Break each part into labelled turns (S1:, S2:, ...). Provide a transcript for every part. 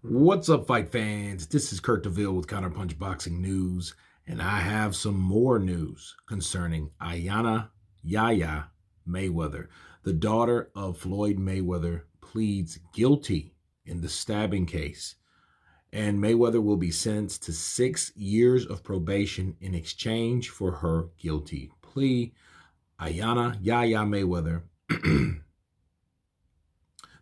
S1: What's up, fight fans? This is Kurt DeVille with Counterpunch Boxing News, and I have some more news concerning Yaya Mayweather. The daughter of Floyd Mayweather pleads guilty in the stabbing case, and Mayweather will be sentenced to 6 years of probation in exchange for her guilty plea. Yaya Mayweather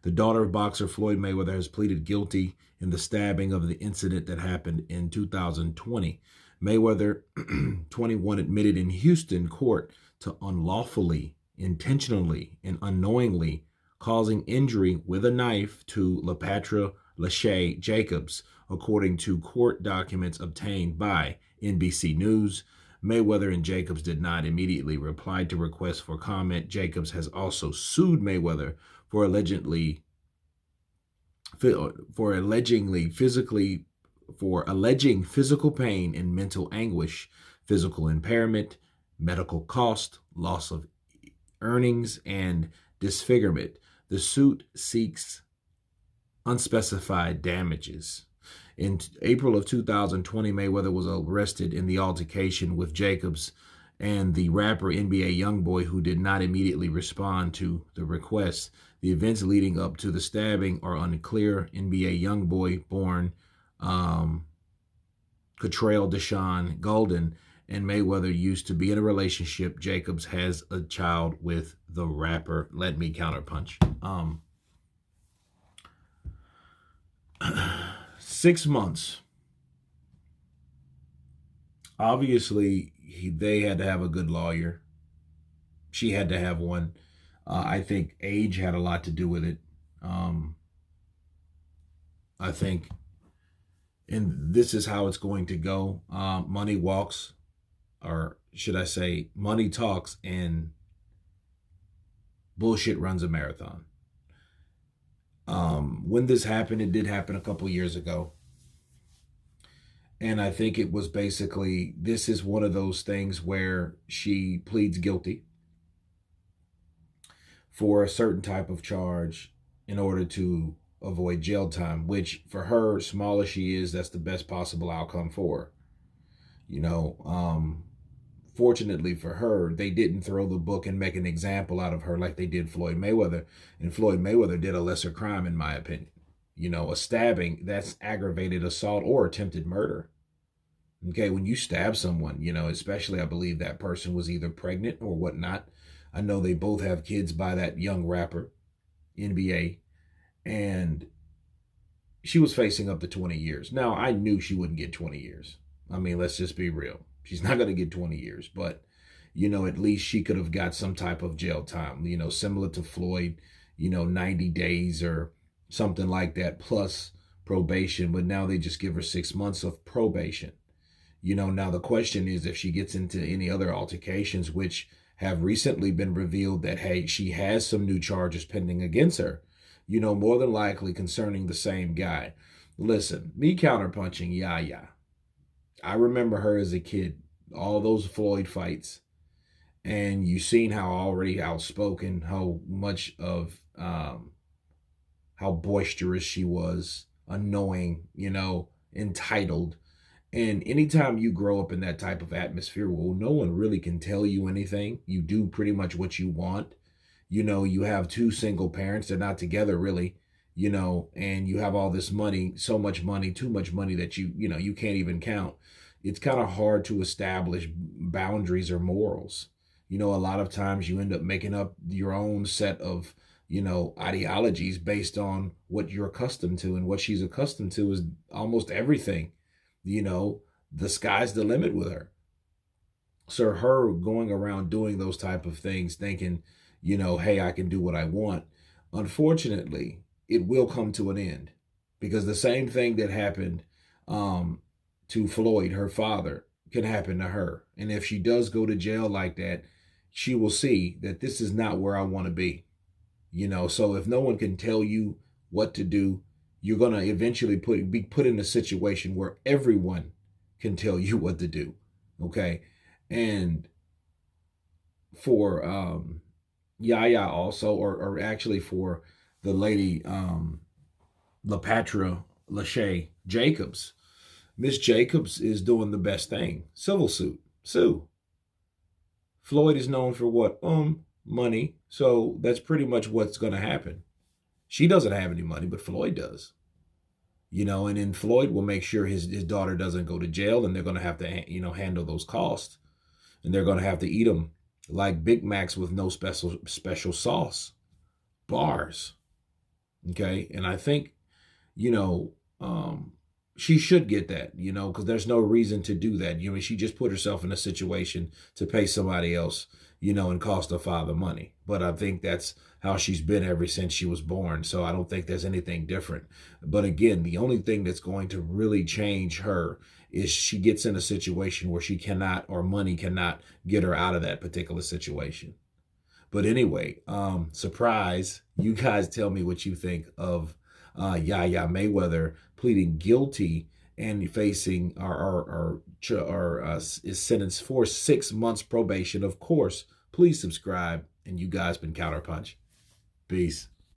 S1: The daughter of boxer Floyd Mayweather has pleaded guilty in the stabbing of the incident that happened in 2020. Mayweather, 21, admitted in Houston court to unlawfully, intentionally, and unknowingly causing injury with a knife to LaPatra Lachey Jacobs, according to court documents obtained by NBC News. Mayweather and Jacobs did not immediately reply to requests for comment. Jacobs has also sued Mayweather for alleging physical pain and mental anguish, physical impairment, medical cost, loss of earnings, and disfigurement. The suit seeks unspecified damages. In April of 2020, Mayweather was arrested in the altercation with Jacobs and the rapper NBA YoungBoy, who did not immediately respond to the request. The events leading up to the stabbing are unclear. NBA YoungBoy, born Catrell Deshaun Golden, and Mayweather used to be in a relationship. Jacobs has a child with the rapper. Let me counterpunch. 6 months. Obviously, they had to have a good lawyer. She had to have one. I think age had a lot to do with it. I think, and this is how it's going to go. Money walks, or should I say, money talks, and bullshit runs a marathon. When this happened, it did happen a couple years ago. And I think it was basically, this is one of those things where she pleads guilty for a certain type of charge in order to avoid jail time, which for her, small as she is, that's the best possible outcome for her. Fortunately for her, they didn't throw the book and make an example out of her like they did Floyd Mayweather. And Floyd Mayweather did a lesser crime, in my opinion. A stabbing, that's aggravated assault or attempted murder. Okay, when you stab someone, especially I believe that person was either pregnant or whatnot. I know they both have kids by that young rapper, NBA, and she was facing up to 20 years. Now, I knew she wouldn't get 20 years. I mean, let's just be real. She's not going to get 20 years, but, at least she could have got some type of jail time, similar to Floyd, 90 days or something like that, plus probation. But now they just give her 6 months of probation. Now the question is if she gets into any other altercations, which have recently been revealed that, hey, she has some new charges pending against her, more than likely concerning the same guy. Listen, me counterpunching Yaya. I remember her as a kid, all those Floyd fights, and you seen how already outspoken, how much of, how boisterous she was, annoying, entitled. And anytime you grow up in that type of atmosphere, well, no one really can tell you anything. You do pretty much what you want. You have two single parents. They're not together really, and you have all this money, so much money, too much money that you can't even count. It's kind of hard to establish boundaries or morals. A lot of times you end up making up your own set of, ideologies based on what you're accustomed to, and what she's accustomed to is almost everything. The sky's the limit with her. So her going around doing those type of things, thinking, hey, I can do what I want. Unfortunately, it will come to an end, because the same thing that happened to Floyd, her father, can happen to her. And if she does go to jail like that, she will see that this is not where I want to be. So if no one can tell you what to do, you're going to eventually be put in a situation where everyone can tell you what to do. Okay. And for Yaya also, or actually for the lady, LaPatra Lachey Jacobs. Miss Jacobs is doing the best thing. Civil suit. Sue. Floyd is known for what? Money. So that's pretty much what's going to happen. She doesn't have any money, but Floyd does. And then Floyd will make sure his daughter doesn't go to jail, and they're going to have to, handle those costs. And they're going to have to eat them like Big Macs with no special sauce. Bars. Okay. And I think, you know, she should get that, because there's no reason to do that. She just put herself in a situation to pay somebody else, and cost her father money. But I think that's how she's been ever since she was born. So I don't think there's anything different. But again, the only thing that's going to really change her is she gets in a situation where she cannot, or money cannot get her out of that particular situation. But anyway, surprise, you guys tell me what you think of Yaya Mayweather pleading guilty and facing is sentenced for 6 months probation. Of course, please subscribe. And you guys been Counterpunch. Peace.